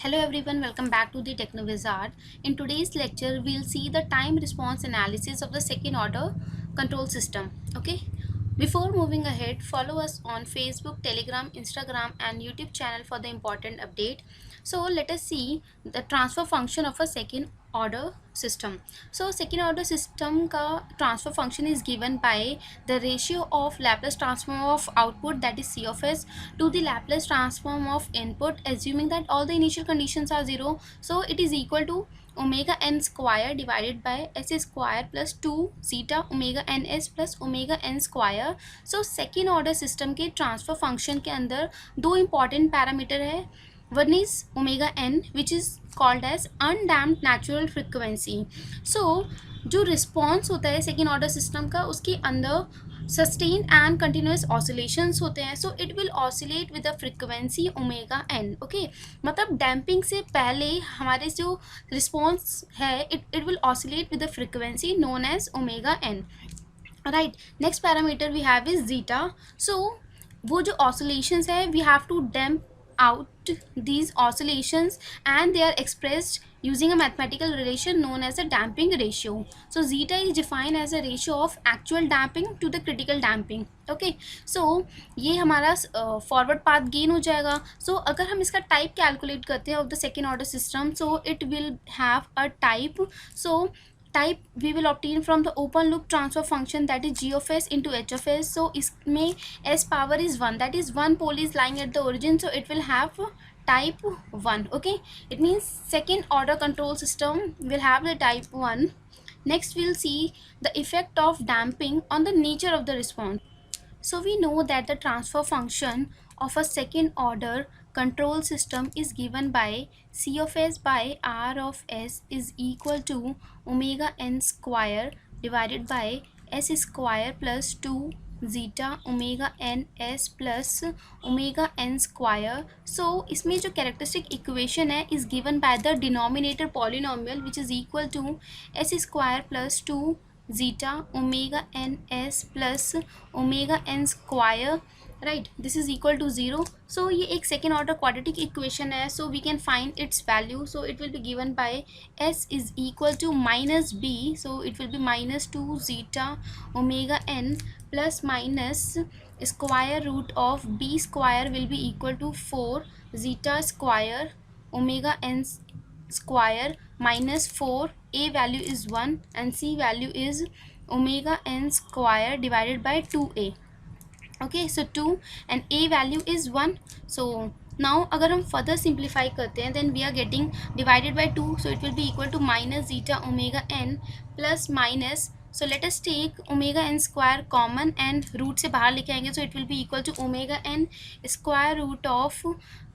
Hello everyone, welcome back to the TechnoWizard. In today's lecture, we'll see the time response analysis of the second order control system. Okay. Before moving ahead, follow us on Facebook, Telegram, Instagram and YouTube channel for the important update. So let us see the transfer function of a second order system. So second order system का transfer function is given by the ratio of Laplace transform of output, that is C of S, to the Laplace transform of input, assuming that all the initial conditions are 0. So it is equal to omega n square divided by s square plus 2 zeta omega ns plus omega n square. So second order system के transfer function के अंदर दो important parameter है. One is omega n, which is called as undamped natural frequency. So जो response होता है second order system का, उसके अंदर sustained and continuous oscillations होते हैं. So it will oscillate with the frequency omega n. Okay, मतलब damping से पहले हमारे जो response है, it will oscillate with the frequency known as omega n. Right, next parameter we have is zeta. So वो जो oscillations है, we have to damp out these oscillations and they are expressed using a mathematical relation known as the damping ratio. So zeta is defined as a ratio of actual damping to the critical damping. Okay, so ये हमारा forward path gain हो जाएगा. So अगर हम इसका type calculate करते हैं of the second order system, so it will have a type. So type we will obtain from the open loop transfer function, that is g of s into h of s. So इसमें s power is 1, that is one pole is lying at the origin, so it will have type 1. Okay, it means second order control system will have the type 1. Next we'll see the effect of damping on the nature of the response. So we know that the transfer function of a second order control system is given by C of S by R of S is equal to omega n square divided by S square plus 2 zeta omega n s plus omega n square. So इसमें जो characteristic equation है is given by the denominator polynomial, which is equal to s square plus 2 zeta omega n s plus omega n square. Right, this is equal to 0. So ये एक second order quadratic equation है. So we can find its value. So it will be given by s is equal to minus b. So it will be minus 2 zeta omega n plus minus square root of b square will be equal to 4 zeta square omega n square minus 4. A value is 1 and c value is omega n square divided by 2a. Okay, so 2 and a value is 1. So now अगर हम further simplify करते हैं, then we are getting divided by 2, so it will be equal to minus zeta omega n plus minus. So let us take omega n square common and root से बाहर लेके आएंगे, so it will be equal to omega n square root of,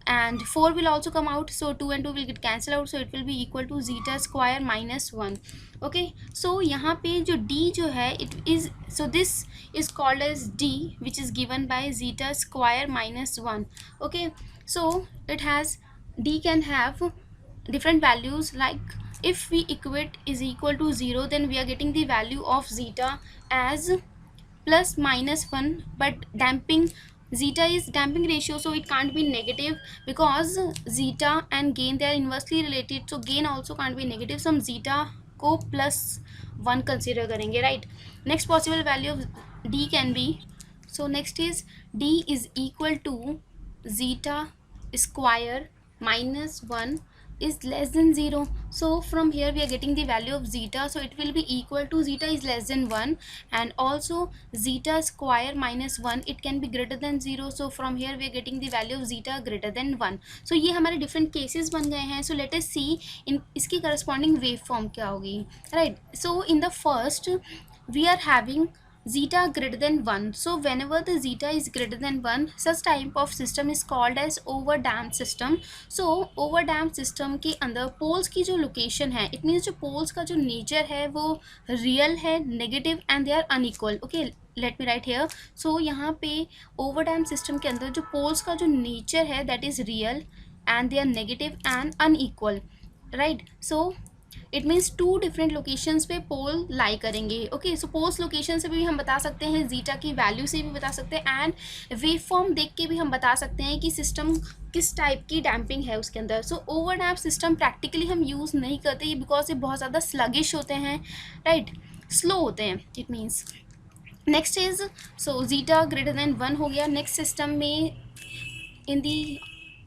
and 4 will also come out, so 2 and 2 will get cancelled out, so it will be equal to zeta square minus 1. Okay, so यहाँ पे जो d जो है, it is, so this is called as d, which is given by zeta square minus 1. Okay, so it has, d can have different values, like if we equate is equal to 0, then we are getting the value of zeta as plus minus 1, but damping, zeta is damping ratio, so it can't be negative because zeta and gain, they are inversely related, so gain also can't be negative. So हम zeta को plus 1 consider करेंगे. Right, next possible value of d can be, so next is d is equal to zeta square minus 1 is less than 0. So from here we are getting the value of zeta, so it will be equal to, zeta is less than 1 and also zeta square minus 1, it can be greater than 0. So from here we are getting the value of zeta greater than 1. So ये हमारे different cases बन गए हैं. So let us see in इसकी corresponding waveform क्या होगी. Right, so in the first we are having zeta greater than 1. So whenever the zeta is greater than 1, such type of system is called as overdamped system. So overdamped system के अंदर poles की जो location है, it means जो poles का जो nature है वो real है, negative and they are unequal. Okay, let me write here. So यहाँ पे overdamped system के अंदर जो poles का जो nature है, that is real and they are negative and unequal. Right, so it means two different locations पे pole लाई करेंगे. ओके, सो पोल्स लोकेशन से भी हम बता सकते हैं, जीटा की वैल्यू से भी बता सकते हैं एंड वेव फॉर्म देख के भी हम बता सकते हैं कि सिस्टम किस टाइप की डैम्पिंग है उसके अंदर। So over damp system practically हम यूज़ नहीं करते, ये बिकॉज ये बहुत ज़्यादा स्लगिश होते हैं, राइट, स्लो होते हैं, it means. Next is, so zeta greater than 1 हो गया। नेक्स्ट सिस्टम में in the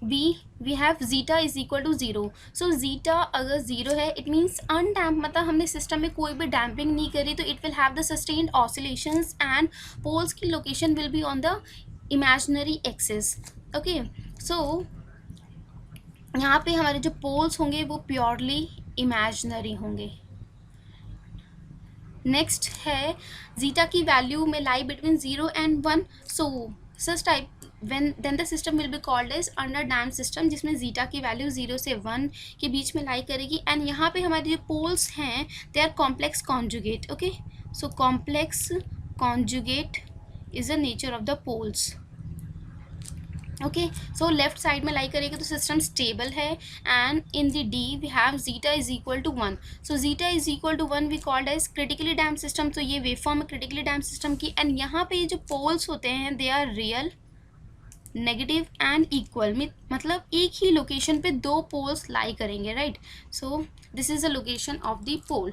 B we have zeta is equal to 0। So zeta अगर 0 है इट मीन्स अनडैम्प, मतलब हमने सिस्टम में कोई भी डैम्पिंग नहीं करी, तो it will have the sustained oscillations and poles की location will be on the imaginary axis. Okay, so यहाँ पे हमारे जो पोल्स होंगे वो प्योरली इमेजिनरी होंगे। नेक्स्ट है जीटा की वैल्यू में lie between 0 and 1। So such type when then the system will be called as under damp system, जिसमें जीटा की वैल्यू 0 से 1 के बीच में लाई करेगी। एंड यहाँ पे हमारे जो पोल्स हैं they are complex conjugate. Okay, so complex conjugate is the nature of the poles. Okay, so left side में लाई करेंगे तो सिस्टम स्टेबल है। And in the D we have zeta is equal to 1। So zeta is equal to 1 we called as critically damped system. तो ये wave form है critically damped system की। And यहाँ पे ये जो पोल्स होते हैं they are real, negative and equal, मतलब एक ही लोकेशन पे दो पोल्स लाई करेंगे, right. So this is the location of the pole.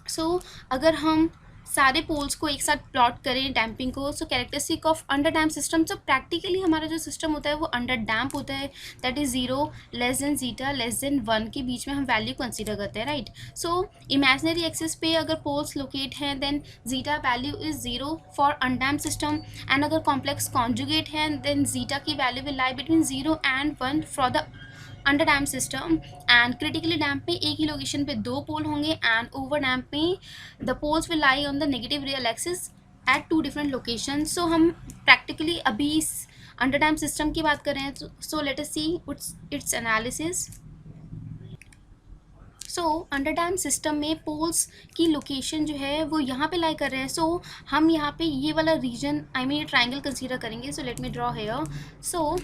So अगर हम सारे पोल्स को एक साथ प्लॉट करें डैम्पिंग को, so characteristic of under damp system, so practically हमारा जो सिस्टम होता है वो अंडर डैम्प होता है, that is 0 less than zeta less than 1 के बीच में हम वैल्यू कंसीडर करते हैं, राइट। सो इमेजिनरी एक्सिस पे अगर पोल्स लोकेट हैं then zeta value is 0 for undamp system. And अगर कॉम्प्लेक्स कॉन्जुगेट है देन जीटा की value will lie between 0 and 1 for the under damp system. And critically damp में एक ही लोकेशन पे दो पोल होंगे। एंड ओवर डैम्प में the poles will lie on the negative real axis at 2 different location. So हम practically अभी इस अंडर डैम्प सिस्टम की बात कर रहे हैं। So let us see it's analysis. So under damp system में पोल्स की लोकेशन जो है वो यहाँ पे लाई कर रहे हैं। सो हम यहाँ पे ये वाला region I mean triangle consider करेंगे। So let me draw here. So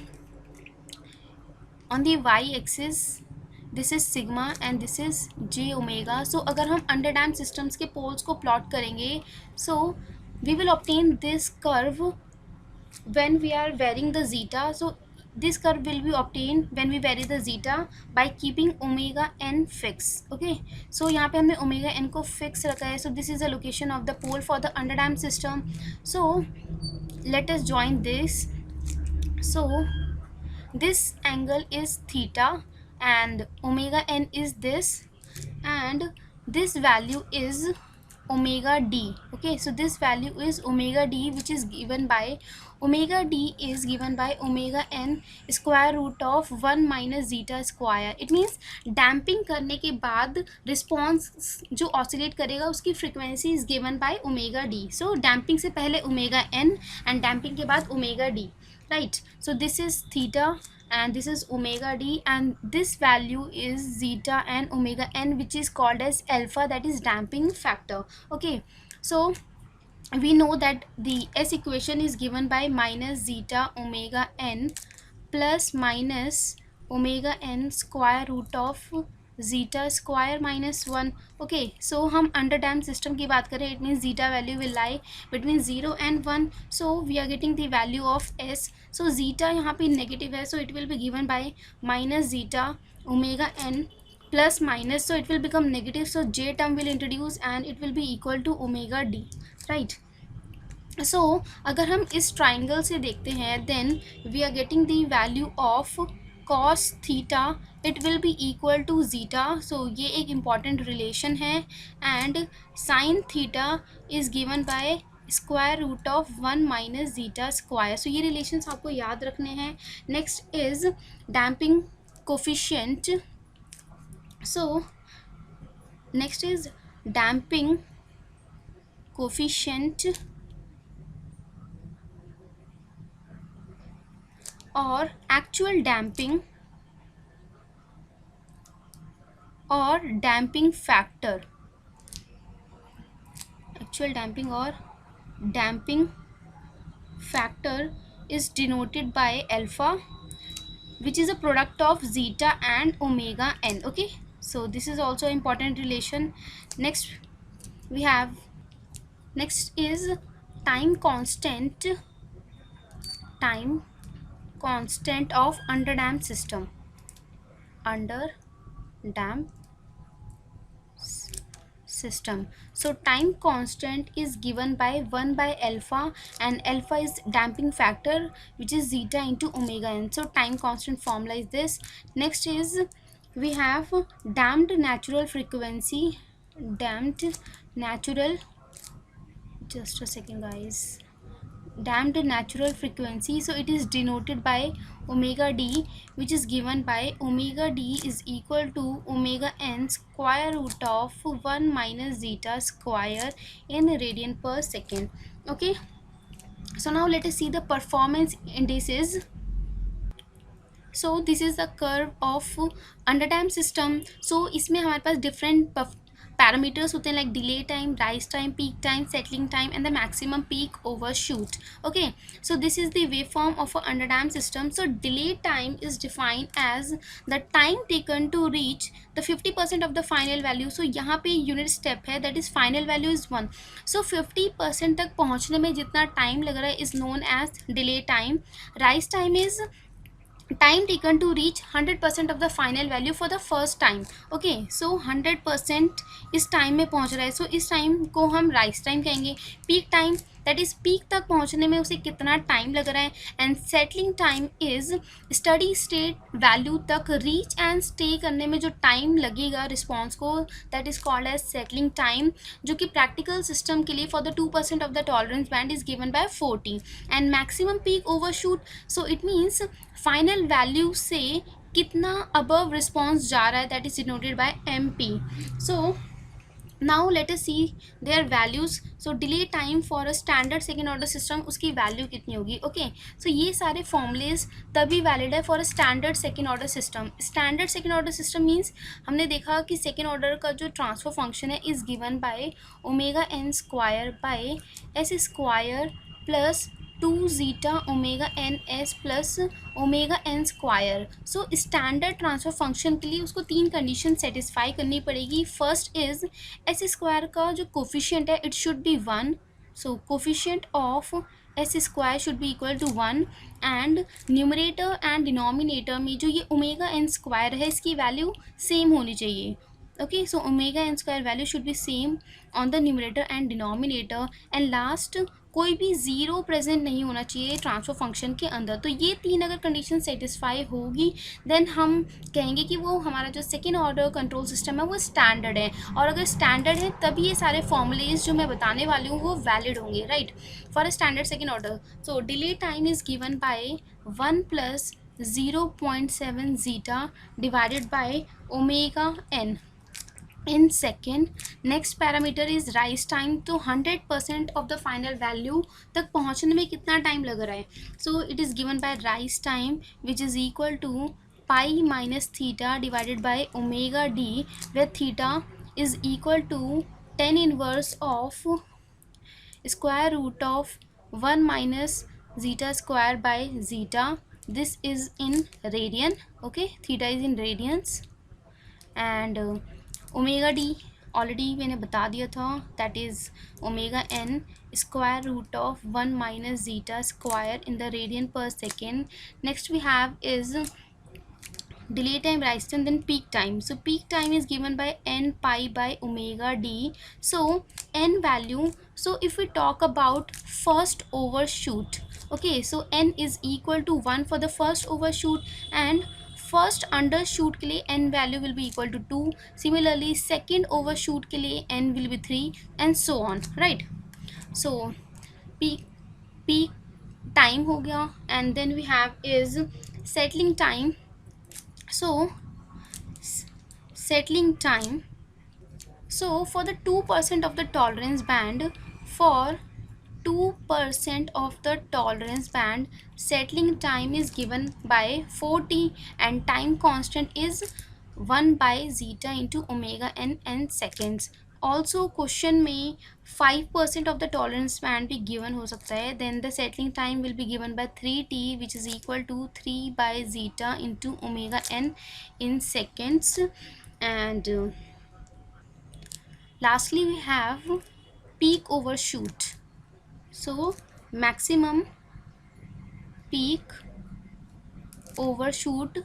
on the y axis this is sigma and this is j omega। so अगर हम अंडर डैम सिस्टम्स के पोल्स को प्लॉट करेंगे, so we will obtain this curve when we are varying the zeta। so this curve will be obtained when we vary the zeta by keeping omega n fix। okay, so यहाँ पे हमने omega n को fix रखा है। so this is the location of the pole for the under dam system। so let us join this। so this angle is theta and omega n is this, and this value is omega d। okay, so this value is omega d which is given by omega d is given by omega n square root of 1 minus zeta square। it means damping करने के बाद response जो oscillate करेगा उसकी frequency is given by omega D. So damping से पहले omega n and damping के बाद omega D, right। so this is theta and this is omega d and this value is zeta and omega n which is called as alpha, that is damping factor। okay, so we know that the S equation is given by minus zeta omega n plus minus omega n square root of zeta square minus 1। okay, so हम under damp system की बात करें it means zeta value will lie between 0 and 1। so we are getting the value of S। so zeta यहाँ पे negative है, so it will be given by minus zeta omega n plus minus, so it will become negative, so j term will introduce and it will be equal to omega d, right। so अगर हम इस triangle से देखते हैं then we are getting the value of cos theta it will be equal to zeta। so ये एक important relation है and sin theta is given by square root of 1 minus zeta square। so ये relations आपको याद रखने हैं। next is damping coefficient। so next is damping coefficient और actual damping और डैम्पिंग फैक्टर। एक्चुअल डैम्पिंग और damping factor is denoted by alpha which is a product of zeta and omega n. Okay, so this is also important relation. Next we have next is time constant. Time constant of underdamped system. Underdamped system. So time constant is given by 1 by alpha, and alpha is damping factor, which is zeta into omega n. So time constant formula is this. Next is we have damped natural frequency. Damped natural, just a second guys, damped natural frequency. So it is denoted by omega d, which is given by omega d is equal to omega n square root of 1 minus zeta square in radian per second. Okay, so now let us see the performance indices. So this is the curve of underdamped system. So इसमें हमारे पास different parameters होते हैं, like delay time, rise time, peak time, settling time, and the maximum peak overshoot. Okay, so this is the waveform of a underdamped system. So delay time is defined as the time taken to reach the 50% of the final value. So यहाँ पे unit step है, that is final value is 1. So 50% तक पहुँचने में जितना time लग रहा है is known as delay time. Rise time is time taken to reach 100% of the final value for the first time. Okay, so 100% इस time में पहुंच रहा है, so इस टाइम को हम राइस टाइम कहेंगे. Peak time, that is peak तक पहुंचने में उसे कितना टाइम लग रहा है. And settling time is steady state value तक रीच एंड स्टे करने में जो टाइम लगेगा रिस्पॉन्स को, that is called as settling time, जो कि प्रैक्टिकल सिस्टम के लिए for the 2% of the tolerance band is given by 40. And maximum peak overshoot, so it means final value से कितना अबव रिस्पॉन्स जा रहा है, that is denoted bye MP. So now let us see their values. So delay time for a standard second order system, उसकी value कितनी होगी. Okay, सो ये सारे फॉर्मूलेज तभी वैलिड है for a standard second order system. Standard second order system means हमने देखा कि सेकेंड ऑर्डर का जो ट्रांसफर फंक्शन है is given by omega n square by s square plus 2 zeta omega n s plus omega n square. So standard transfer function के लिए उसको 3 condition satisfy करनी पड़ेगी. फर्स्ट इज एस स्क्वायर का जो कोफिशिएंट है it should be 1. So coefficient of s square should be equal to 1 and numerator and denominator में जो ये ओमेगा एन स्क्वायर है इसकी वैल्यू सेम होनी चाहिए. Okay, so omega n square value should be same on the numerator and denominator. and last, कोई भी zero present नहीं होना चाहिए ट्रांसफर फंक्शन के अंदर. तो ये 3 अगर कंडीशन सेटिस्फाई होगी देन हम कहेंगे कि वो हमारा जो सेकेंड ऑर्डर कंट्रोल सिस्टम है वो स्टैंडर्ड है. और अगर स्टैंडर्ड है तभी ये सारे फॉर्मूलेज जो मैं बताने वाली हूँ वो वैलिड होंगे, right, for a standard second order. So delay time is given by 1 plus 0.7 zeta divided by omega n in second. next parameter is rise time. तो 100% of the final value तक पहुँचने में कितना टाइम लग रहा है. so it is given by rise time which is equal to pi minus theta divided by omega d, where theta is equal to 10 inverse of square root of 1 minus zeta square by zeta. this is in radian. okay, theta is in radians. And omega D already मैंने बता दिया था, that is omega n square root of 1 minus zeta square in the radian per second. Next we have is delay time, rise time, then peak time. so peak time is given by n pi by omega d. so n value, so if we talk about first overshoot, okay, so n is equal to 1 for the first overshoot, and first undershoot के लिए n value will be equal to 2. Similarly second overshoot के लिए n will be 3 and so on, right. So peak time हो गया. And then we have is settling time. So settling time, so for the 2% of the tolerance band, for 2% of the tolerance band, settling time is given by 40 and time constant is 1 by zeta into omega n seconds. also question में 5% of the tolerance band भी given हो सकता है. then the settling time will be given by 3t which is equal to 3 by zeta into omega n in seconds. and lastly we have peak overshoot. so maximum peak overshoot,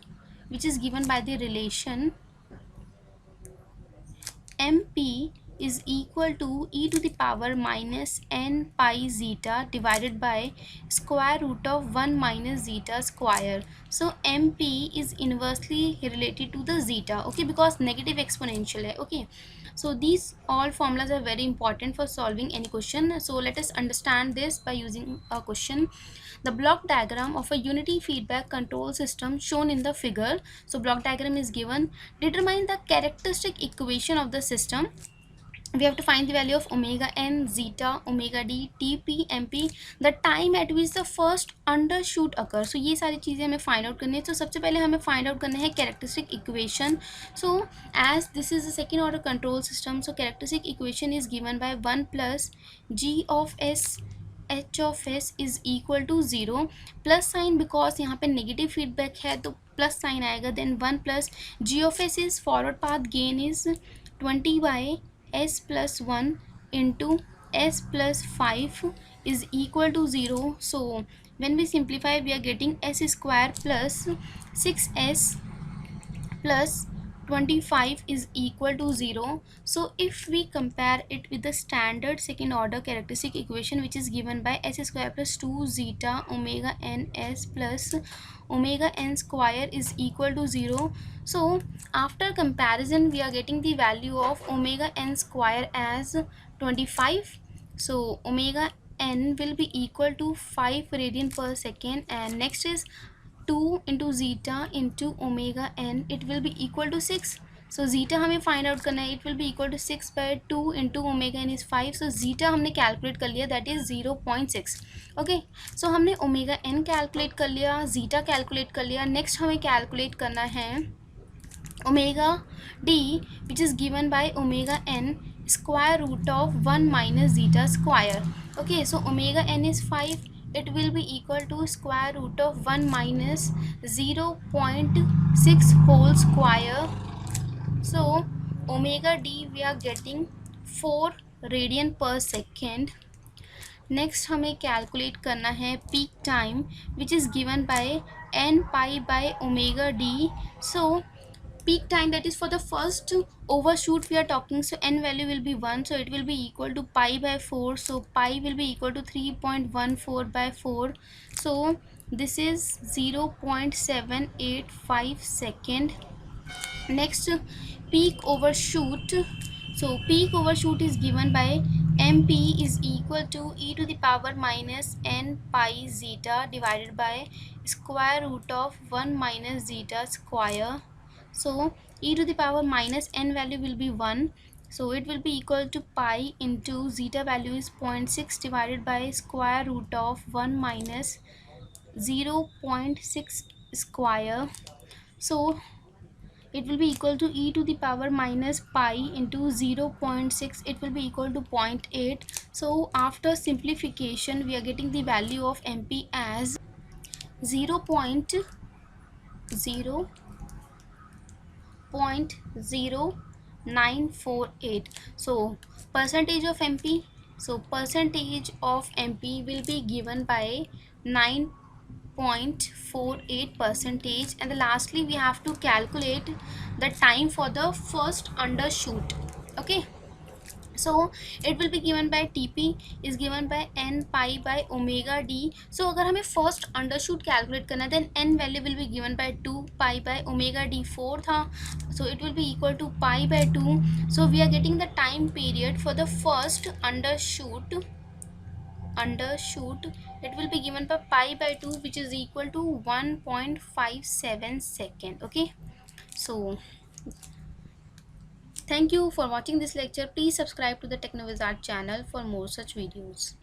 which is given by the relation mp is equal to e to the power minus n pi zeta divided by square root of 1 minus zeta square. So mp is inversely related to the zeta, okay, because negative exponential hai, okay. So these all formulas are very important for solving any question. So let us understand this by using a question. The block diagram of a unity feedback control system shown in the figure. So block diagram is given. Determine the characteristic equation of the system. We have to find the value of omega n, zeta, omega d, tp, mp, the time at which the first undershoot occurs. So ये सारी चीज़ें हमें find out करनी है. तो सबसे पहले हमें find out करना है characteristic equation. So as this is a second order control system, so characteristic equation is given by 1 plus g of s h of s is equal to 0 plus sign because यहाँ पे negative feedback है तो plus sign आएगा. Then 1 plus G of s is forward path gain is 20 by s plus 1 into s plus 5 is equal to 0. So when we simplify, we are getting s square plus 6s plus 25 is equal to 0. So if we compare it with the standard second order characteristic equation, which is given by s square plus 2 zeta omega n s plus omega n square is equal to 0. So after comparison, we are getting the value of omega n square as 25. So omega n will be equal to 5 radian per second, and next is 2 into zeta into omega n, it will be equal to 6. So zeta हमें find out करना है, it will be equal to 6 by 2 into omega n is 5. So zeta हमने calculate कर लिया, that is 0.6. okay, so हमने omega n calculate कर लिया, zeta calculate कर लिया. next हमें calculate करना है omega d, which is given by omega n square root of 1 minus zeta square. okay, so omega n is 5, it will be equal to square root of 1 minus 0.6 whole square. So omega d we are getting 4 radian per second. Next हमें calculate करना है peak time, which is given by n pi by omega d. So peak time, that is for the first overshoot we are talking, so n value will be 1, so it will be equal to pi by 4. So pi will be equal to 3.14 by 4. So this is 0.785 second. next peak overshoot. So peak overshoot is given by mp is equal to e to the power minus n pi zeta divided by square root of 1 minus zeta square. So e to the power minus n value will be 1, so it will be equal to pi into zeta value is 0.6 divided by square root of 1 minus 0.6 square. So it will be equal to e to the power minus pi into 0.6, it will be equal to 0.8. So after simplification, we are getting the value of mp as 0.0948. So percentage of mp, so percentage of mp will be given by 9.48 percentage. And lastly we have to calculate the time for the first undershoot. okay, so it will be given by tp is given by n pi by omega d. So अगर हमें first undershoot calculate करना है, then n value will be given by 2 pi by omega d 4 था, so it will be equal to pi by 2. So we are getting the time period for the first undershoot, it will be given by pi by 2, which is equal to 1.57 second. okay, so thank you for watching this lecture. Please subscribe to the Technovizard channel for more such videos.